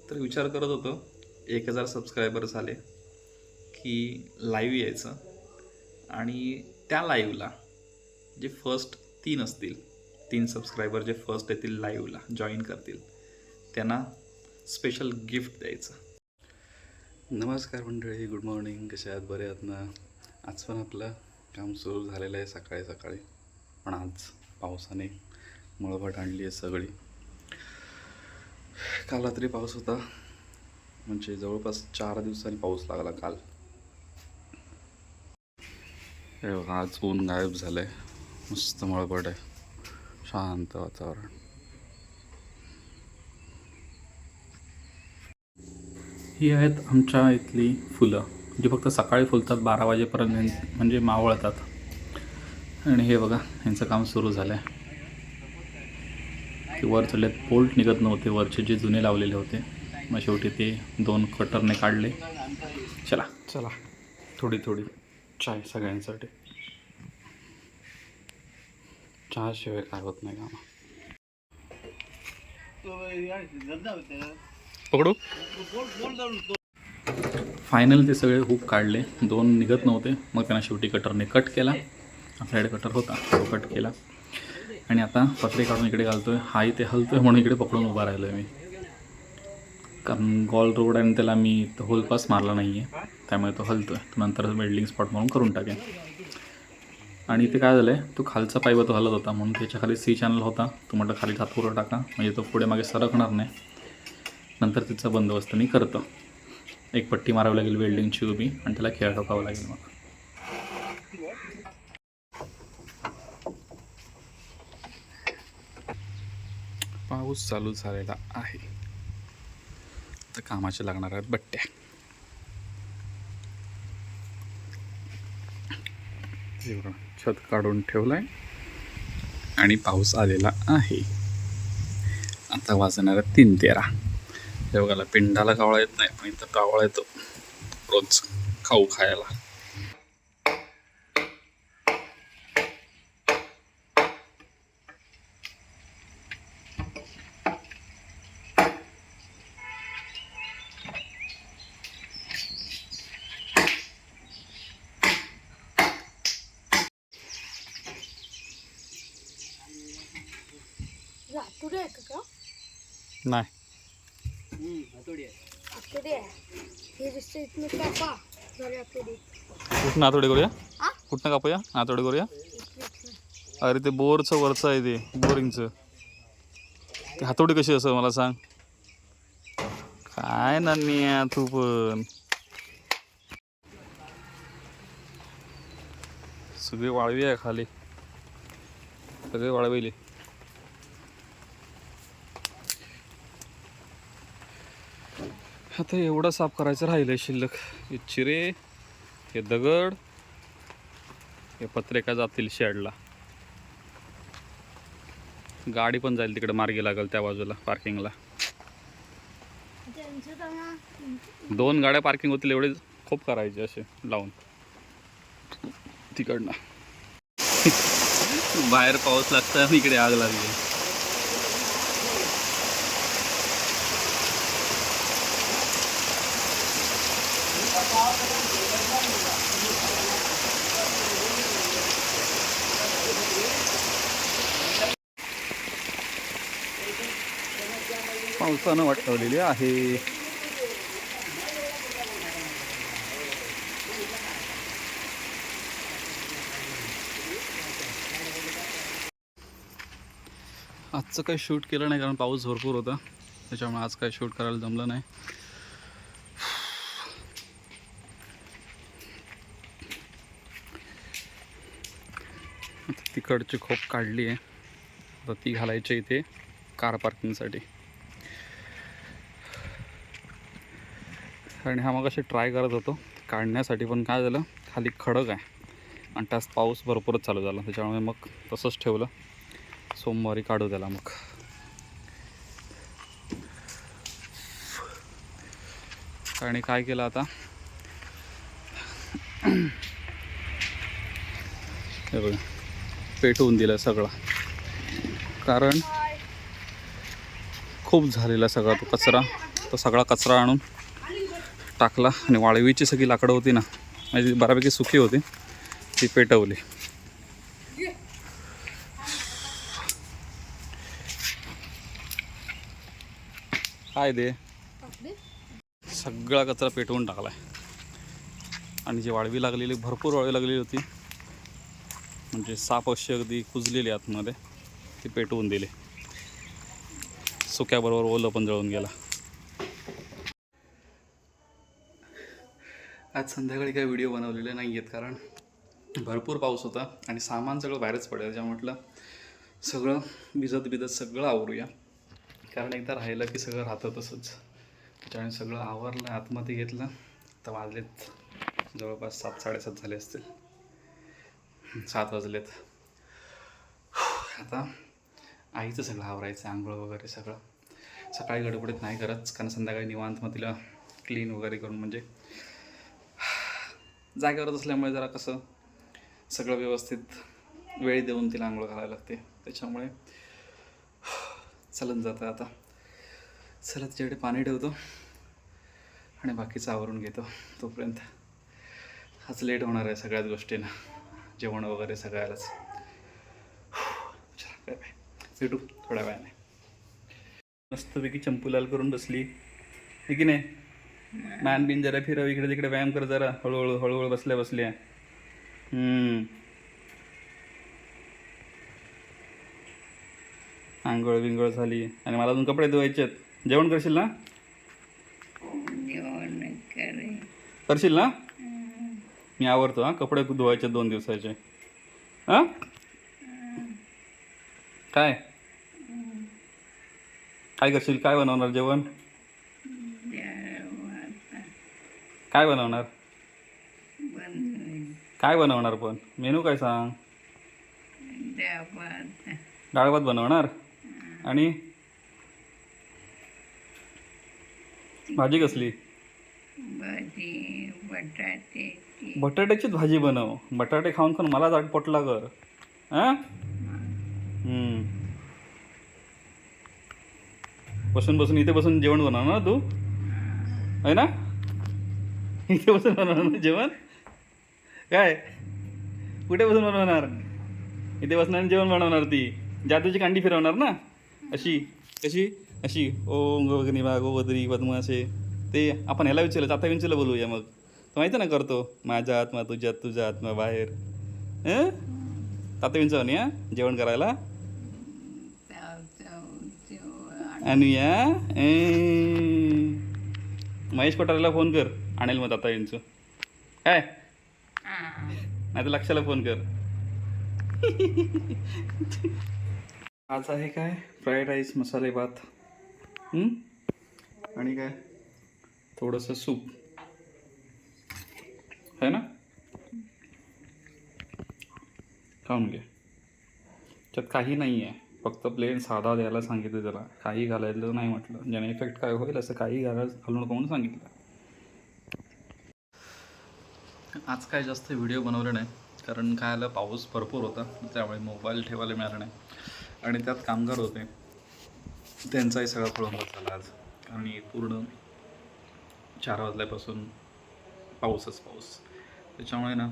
तर विचार करत होतो 1000 सबस्क्रायबर झाले की लाईव्ह यायचं आणि त्या लाईव्हला जे फर्स्ट 3 असतील 3 सबस्क्रायबर जे फर्स्ट येतील लाईव्हला जॉईन करतील त्यांना स्पेशल गिफ्ट द्यायचं. नमस्कार मंडळी, गुड मॉर्निंग. कशा आहात? बरे आहात ना? आज पण आपलं काम सुरू झालेलं आहे सकाळी सकाळी, पण आज पावसाने मळभट आणली आहे सगळी. काल रात्री पाऊस होता, म्हणजे जवळपास 4 दिवसांनी पाऊस लागला काल. हे बघा, आज ऊन गायब झालं आहे, मस्त मळभट आहे, शांत वातावरण. ही आहेत आमच्या इथली फुलं, जी फक्त सकाळी फुलतात 12 वाजेपर्यंत, म्हणजे मावळतात. आणि हे बघा, यांचं काम सुरू झालं आहे. ते वर चढलेत, पोल्ट निघत नव्हते वरचे जे जुने लावलेले होते, मग शेवटी ते 2 कटरने काढले. चला चला, थोडी थोडी चाय सगळ्यांसाठी. चहाशिवाय काय होत नाही कामा. पकडू. फायनल ते सगळे हुक काढले, 2 निघत नव्हते, मग त्यांना शेवटी कटरने कट केला. आपल्याकडे कटर होता, तो कट केला. आणि आता पत्रे काढून इकडे घालतोय. हा इथे हलतोय म्हणून इकडे पकडून उभा राहिलो आहे मी, कारण गॉल रोड आहे आणि त्याला मी तो होलपास मारला नाही आहे, त्यामुळे तो हलतोय. तो नंतर वेल्डिंग स्पॉट म्हणून करून टाकेन. आणि इथे काय झालं आहे, तो खालचा पाईप तो हलत होता म्हणून त्याच्या खाली C चॅनल होता. तो म्हटलं खाली हातपुरं टाका, म्हणजे तो पुढे मागे सरकणार नाही. नंतर तिचा बंदोबस्त मी करतो. एक पट्टी मारावी लागेल वेल्डिंगची उभी, आणि त्याला खेळ ठोकावं लागेल. मग पाऊस चालू झालेला आहे, तर कामाचे लागणार आहेत बट्ट्या. छत काढून ठेवलंय आणि पाऊस आलेला आहे. आता वाजणार 3:13. हे बघायला पिंडाला कावळा येत नाही, पण इथं कावळा येतो रोज खाऊ खायला. नाही कुठनं आतोडी करूया, कुठनं कापूया आतोडी करूया. अरे ते बोरचं वरचं आहे, ते बोरिंगचं. ते हातोडी कशी असं मला सांग. काय नानी तू पण. सगळी वाळवी आहे खाली, सगळे वाळविले. आता एवढं साफ करायचं राहिलं शिल्लक. हे चिरे, हे दगड, हे पत्रे काय जातील शेडला. गाडी पण जाईल तिकडे, मार्गी लागेल त्या बाजूला पार्किंगला. 2 गाड्या पार्किंग होतील एवढे खूप करायचे असे लावून तिकडनं. बाहेर पाऊस लागतं आणि इकडे आग लागली. पावसानं वाटवलेली आहे. आजचं काही शूट केलं नाही, कारण पाऊस भरपूर होता, त्याच्यामुळे आज काही शूट करायला जमलं नाही. तिकडची खोप काढली आहे, तर ती घालायची इथे कार पार्किंगसाठी. आणि हा मग असे ट्राय करत होतो काढण्यासाठी, पण काय झालं, खाली खडक आहे आणि त्यास पाऊस भरपूरच चालू झाला, त्याच्यामुळे मग तसंच ठेवलं. सोमवारी काढू त्याला मग. आणि काय केलं आता, हे बघा पेटवून दिलं सगळं, कारण खूप झालेला सगळा तो कचरा. तो सगळा कचरा आणून टाकला आणि वाळवीची सगळी लाकडं होती ना, म्हणजे बऱ्यापैकी सुकी होती, ती पेटवली. काय दे सगळा कचरा पेटवून टाकलाय. आणि जी वाळवी लागलेली, भरपूर वाळवी लागलेली होती, म्हणजे साप अशी अगदी कुजलेली आतमध्ये, ती पेटवून दिली. सुक्याबरोबर ओलं पण जळून गेला. आज संध्याकाळी काही व्हिडिओ बनवलेले नाही आहेत, कारण भरपूर पाऊस होता आणि सामान सगळं बाहेरच पडेल. त्याच्यामुळे म्हटलं सगळं भिजत सगळं आवरूया, कारण एकदा राहिलं की सगळं राहतं तसंच. त्याच्यामुळे सगळं आवरलं, आतमध्ये घेतलं. तर वाजलेत जवळपास 7-7:30 झाले असतील, 7 वाजलेत. आता आईचं सगळं आवरायचं, आंघोळ वगैरे सगळं. सकाळी गडबडीत नाही करत, कारण संध्याकाळी निवांत मग तिला क्लीन वगैरे करून, म्हणजे जागेवरच असल्यामुळे जरा कसं सगळं व्यवस्थित वेळ देऊन तिला आंघोळ घालायला लागते. त्याच्यामुळे चलन जातं. आता चला तिच्याकडे पाणी ठेवतो आणि बाकीचं आवरून घेतो. तोपर्यंत आज लेट होणार आहे सगळ्याच गोष्टींना, जेवण वगैरे सगळ्यालाच. चला बाय बाय, भेटू थोड्या वेळाने. मस्तपैकी चंपूलाल करून बसली आहे की नाही. मान बिन जरा फिरव, इकडे तिकडे व्यायाम कर जरा, हळूहळू बसल्या. आंघोळ बिंगोळ झाली आणि मला अजून कपडे धुवायचे आहेत. जेवण करशील ना? करशील ना? मी आवरतो. हां, कपडे धुवायचे 2 दिवसाचे. हां, काय काय करशील? काय बनवणार जेवण? काय बनवणार? काय बनवणार पण? मेनू काय सांग? डाळ भात बनवणार. आणि भाजी कसली? बटाट्याचीच भाजी बनव. बटाटे खाऊन खाऊन मला जाट पोटला कर. हां, बसून इथे बसून जेवण बनवणार ना तू, आहे ना? इथे बसून बनवणार ना जेवण? काय कुठे बसून बनवणार? इथे बसणार जेवण बनवणार. ती जादूची कांडी फिरवणार ना, अशी कशी, अशी ओम गगनी भागो बद्री पद्मासे. ते आपण ह्याला विचारलं, आता विंचूला बोलूया. मग तो माहिती ना करतो, माझ्या आत्मा तुझ्यात, तुझ्या आत्मा बाहेर. ताता विंचू आणूया जेवण करायला. आणूया. महेश कोठारेला फोन कर, आणेल मग ताता विंचू. काय नाही तर लक्षाला फोन कर. आज आहे काय, फ्राईड राईस, मसाले भात, आणि काय थोडंसं सूप आहे ना. खाऊन घे. त्यात काही नाही आहे, फक्त प्लेन साधा द्यायला सांगितलं त्याला, काही घालायचं नाही म्हटलं. ज्याने इफेक्ट काय होईल असं काही घालू नको म्हणून सांगितलं. आज काय जास्त व्हिडिओ बनवले नाही, कारण काय आलं, पाऊस भरपूर होता, त्यामुळे मोबाईल ठेवायला मिळाला नाही. आणि त्यात कामगार होते, त्यांचाही सगळा खोळंबा झाला आज. आणि पूर्ण 4 वाजल्यापासून पाऊसच पाऊस. त्याच्यामुळे ना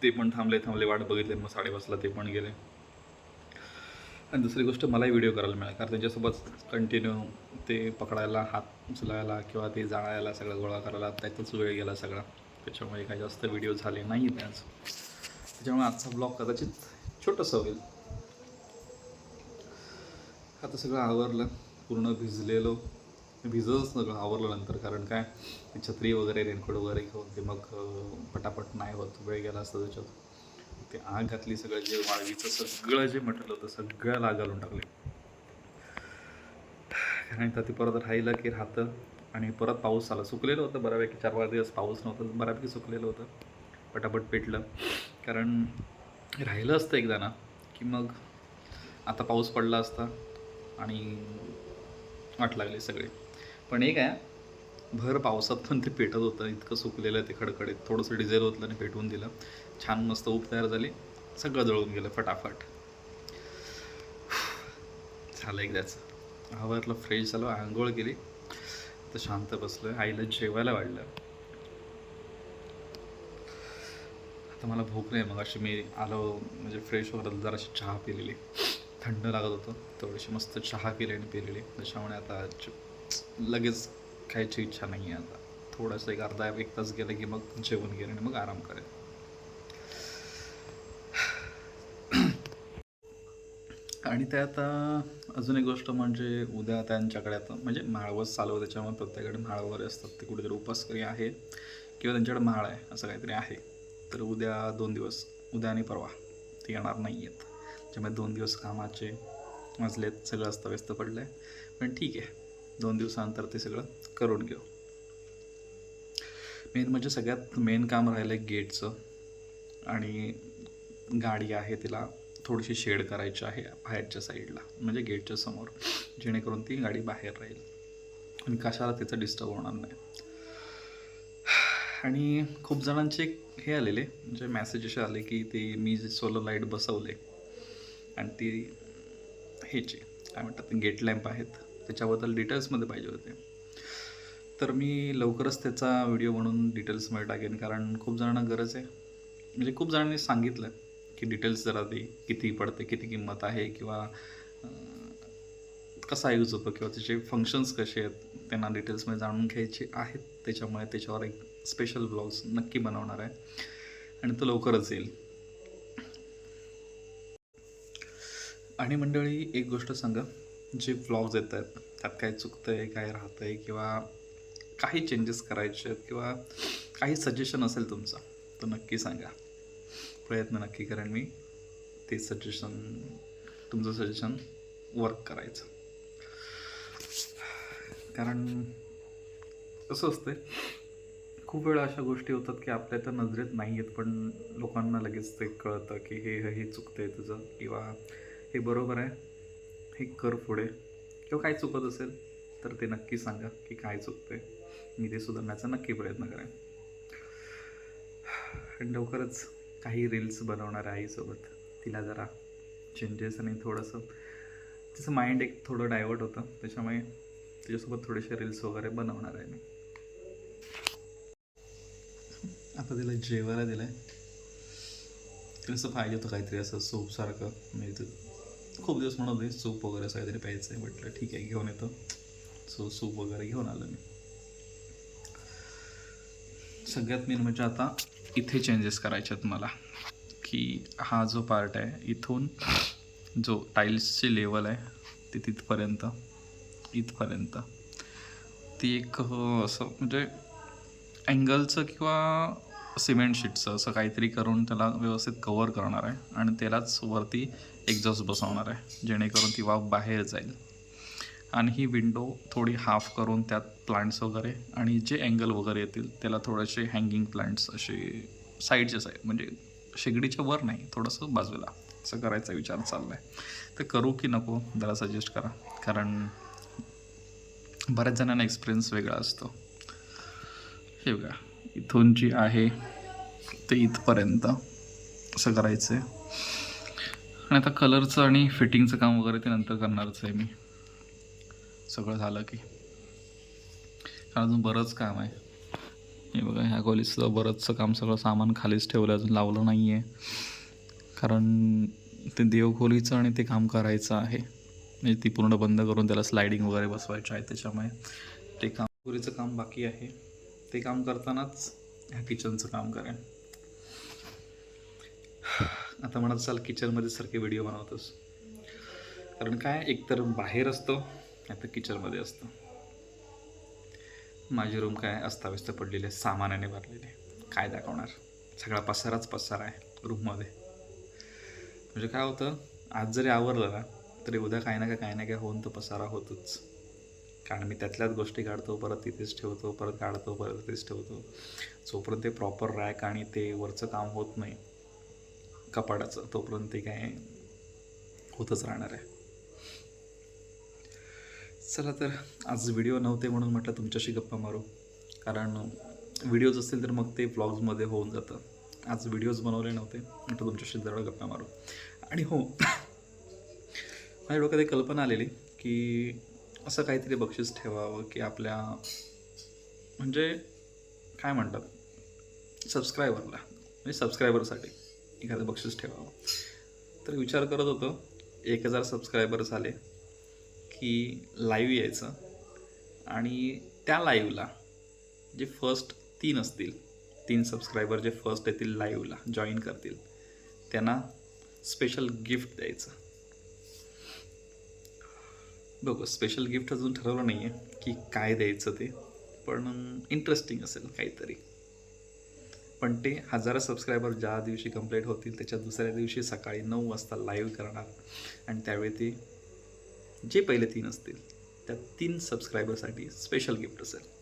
ते पण थांबले वाट बघितले. मग 5:30ला ते पण गेले. आणि दुसरी गोष्ट, मलाही व्हिडिओ करायला मिळाला, कारण त्यांच्यासोबत कंटिन्यू ते पकडायला, हात उचलायला किंवा ते जाळायला, सगळं गोळा करायला, त्यातच वेळ गेला सगळा. त्याच्यामुळे काही जास्त व्हिडिओ झाले नाही आज. त्याच्यामुळे आजचा ब्लॉग कदाचित छोटंसं होईल. आता सगळं आवरलं, पूर्ण भिजतच सगळं आवरलं नंतर, कारण काय छत्री वगैरे, रेनकोट वगैरे घेऊन ते मग पटापट नाही होत, वेळ गेला असतं त्याच्यात. ते आग घातली, सगळं जे वाळवीचं सगळं जे मटेरियल होतं सगळ्याला आग घालून टाकले. कारण तर ते परत राहिलं की राहतं. आणि परत पाऊस आला, सुकलेलं होतं बऱ्यापैकी. 4-5 दिवस पाऊस नव्हतं, बऱ्यापैकी सुकलेलं होतं. पटापट पेटलं, कारण राहिलं असतं एकदा ना की मग आता पाऊस पडला असता आणि वाट लागली सगळी. पण एक आहे, भर पावसात पण ते पेटत होतं, इतकं सुकलेलं ते खडखडीत. थोडंसं डिझेल ओतलं आणि पेटवून दिलं, छान मस्त ऊब तयार झाली, सगळं जळून गेलं फटाफट. झालं एकदाचं. आवरलं, फ्रेश झालो, आंघोळ केली, तर शांत बसलो आहे. आईला जेवायला वाढलं. आता मला भूक नाही. मग अशी मी आलो म्हणजे फ्रेश वगैरे जराशी चहा पिलेली, थंड लागत होतं, थोडीशी मस्त चहा केली आणि पिलेली. त्याच्यामुळे आता लगेच खायची इच्छा नाही आहे. आता थोडंसं एक अर्धा एक तास गेलं की मग जेवण घेईन आणि मग आराम करेन. आणि त्यात अजून एक गोष्ट म्हणजे उद्या त्यांच्याकडे आता म्हणजे माळवस चालू आहे, त्याच्यामुळे प्रत्येकाकडे माळ वगैरे असतात. ते कुठेतरी उपासकरी आहे किंवा त्यांच्याकडे माळ आहे असं काहीतरी आहे. तर उद्या 2 दिवस, उद्या आणि परवा ते येणार नाही आहेत. त्याच्यामुळे 2 दिवस कामाचे वाजलेत, सगळं अस्ताव्यस्त पडलं आहे. पण ठीक आहे, 2 दिवसानंतर ते सगळं करून घेऊ. मेन म्हणजे सगळ्यात मेन काम राहिलं आहे गेटचं. आणि गाडी आहे तिला थोडीशी शेड करायची आहे बाहेरच्या साईडला, म्हणजे गेटच्या समोर, जेणेकरून ती गाडी बाहेर राहील आणि कशाला तिचं डिस्टर्ब होणार नाही. आणि खूप जणांचे हे आलेले म्हणजे मेसेज असे आले की ते मी जे सोलर लाईट बसवले आणि ती ह्याची काय म्हणतात गेट लॅम्प आहेत, त्याच्याबद्दल डिटेल्समध्ये पाहिजे होते. तर मी लवकरच त्याचा व्हिडिओ बनवून डिटेल्समध्ये टाकेन, कारण खूप जणांना गरज आहे. म्हणजे खूप जणांनी सांगितलं की डिटेल्स जरा दे, किती पडते, किती किंमत आहे, किंवा कसा यूज होतो, किंवा त्याचे फंक्शन्स कसे आहेत, त्यांना डिटेल्समध्ये जाणून घ्यायचे आहेत. त्याच्यामुळे त्याच्यावर एक स्पेशल ब्लॉग्स नक्की बनवणार आहे आणि तो लवकरच येईल. आणि मंडळी एक गोष्ट सांगा, जे व्लॉग्स येत आहेत त्यात काय चुकतं आहे, काय राहतं आहे, किंवा काही चेंजेस करायचे आहेत, किंवा काही सजेशन असेल तुमचं, तर नक्की सांगा. प्रयत्न नक्की करेन मी ते सजेशन, तुमचं सजेशन वर्क करायचं. कारण कसं असतं, खूप वेळा अशा गोष्टी होतात की आपल्या तर नजरेत नाही आहेत, पण लोकांना लगेच ते कळतं की हे चुकतं आहे तुझं, किंवा हे बरोबर आहे, हे कर पुढे, किंवा काय चुकत असेल तर ते नक्की सांगा की काय चुकतं आहे. मी ते सुधारण्याचा नक्की प्रयत्न करेन. आणि लवकरच काही रील्स बनवणार आहे आईसोबत. तिला जरा चेंजेस आणि थोडंसं तिचं माइंड एक थोडं डायवर्ट होतं, त्याच्यामुळे तिच्यासोबत थोडेसे रील्स वगैरे बनवणार आहे मी. आता तिला जेवायला दिलं आहे. तिला असं पाहिजे होतं काहीतरी असं सूपसारखं, म्हणजे ते खूप दिवस म्हणत होते सूप वगैरे असं काहीतरी प्यायचं आहे. म्हटलं ठीक आहे, घेऊन येतो. सो सूप वगैरे घेऊन आलो मी. सगळ्यात मेन म्हणजे आता इथे चेंजेस करायचे आहेत मला, की हा जो पार्ट आहे इथून जो टाईल्सची लेवल आहे ती इथपर्यंत ती एक असं म्हणजे अँगलचं किंवा सिमेंट शीटचं असं काहीतरी करून त्याला व्यवस्थित कवर करणार आहे आणि त्यालाच वरती एक्झॉस्ट बसवणार आहे, जेणेकरून ती वाफ बाहेर जाईल. आणि ही विंडो थोडी हाफ करून त्यात प्लांट्स वगैरे आणि जे अँगल वगैरे येतील त्याला थोडेसे हँगिंग प्लांट्स असे साईडच्या साईड, म्हणजे शेगडीच्या वर नाही, थोडंसं बाजूला असं करायचा विचार चालला आहे. तर करू की नको जरा सजेस्ट करा, कारण बऱ्याच जणांना एक्सपिरियन्स वेगळा असतो. हे बघा, इथून जी आहे ते इथपर्यंत असं करायचं आहे. आणि आता कलरचं आणि फिटिंगचं काम वगैरे ते नंतर करणारच आहे मी, सगळं झालं की. कारण अजून बरंच काम आहे. हे बघा, ह्या कॉलेजचं बरंचसं काम, सगळं सामान खालीच ठेवलं, अजून लावलं नाही आहे, कारण ते देवखोलीचं आणि ते काम करायचं आहे. म्हणजे ती पूर्ण बंद करून त्याला स्लायडिंग वगैरे बसवायचं आहे, त्याच्यामुळे ते काम खोलीचं काम बाकी आहे. ते काम करतानाच ह्या किचनचं काम करेन. आता म्हणत असाल किचनमध्ये सारखे व्हिडिओ बनवतोस, कारण काय, एकतर बाहेर असतो नाहीतर किचनमध्ये असतो. माझी रूम काय अस्ताव्यस्त पडलेली आहे, सामानाने भरलेले, काय दाखवणार. सगळा पसारा आहे रूममध्ये. म्हणजे काय होतं, आज जरी आवरलं ना तरी उद्या काही ना काय होऊन तो पसारा होतोच. कारण मी त्यातल्याच गोष्टी काढतो, परत तिथेच ठेवतो, परत काढतो, परत तिथेच ठेवतो. जोपर्यंत ते प्रॉपर रॅक आणि ते वरचं काम होत नाही कपाडाचं, तोपर्यंत ते काय होतच राहणार आहे. चला, तर आज व्हिडिओ नव्हते म्हणून म्हटलं तुमच्याशी गप्पा मारू, कारण व्हिडिओज असतील तर मग ते व्लॉग्समध्ये होऊन जातं. आज व्हिडिओज बनवले नव्हते, म्हटलं तुमच्याशी जरा गप्पा मारू. आणि हो, माझ्या डोक्यात एक कल्पना आलेली की असं काहीतरी बक्षीस ठेवावं की आपल्या म्हणजे काय म्हणतात सबस्क्रायबरला म्हणजे सबस्क्रायबरसाठी एखादं बक्षीस ठेवावं. तर विचार करत होतो 1000 सबस्क्रायबर झाले की लाईव्ह यायचं आणि त्या लाईव्हला जे फर्स्ट 3 असतील 3 सबस्क्रायबर जे फर्स्ट येतील लाईव्हला जॉईन करतील त्यांना स्पेशल गिफ्ट द्यायचं. बघू स्पेशल गिफ्ट अजून ठरवलं नाही आहे की काय द्यायचं ते, पण इंटरेस्टिंग असेल काहीतरी. पण ते 1000 सबस्क्रायबर ज्या दिवशी कंप्लीट होतील त्याच्या दुसऱ्या दिवशी सकाळी 9 वाजता लाईव्ह करणार आणि त्यावेळी ते जे पहिले 3 असतील त्या 3 सबस्क्रायबरसाठी स्पेशल गिफ्ट असेल.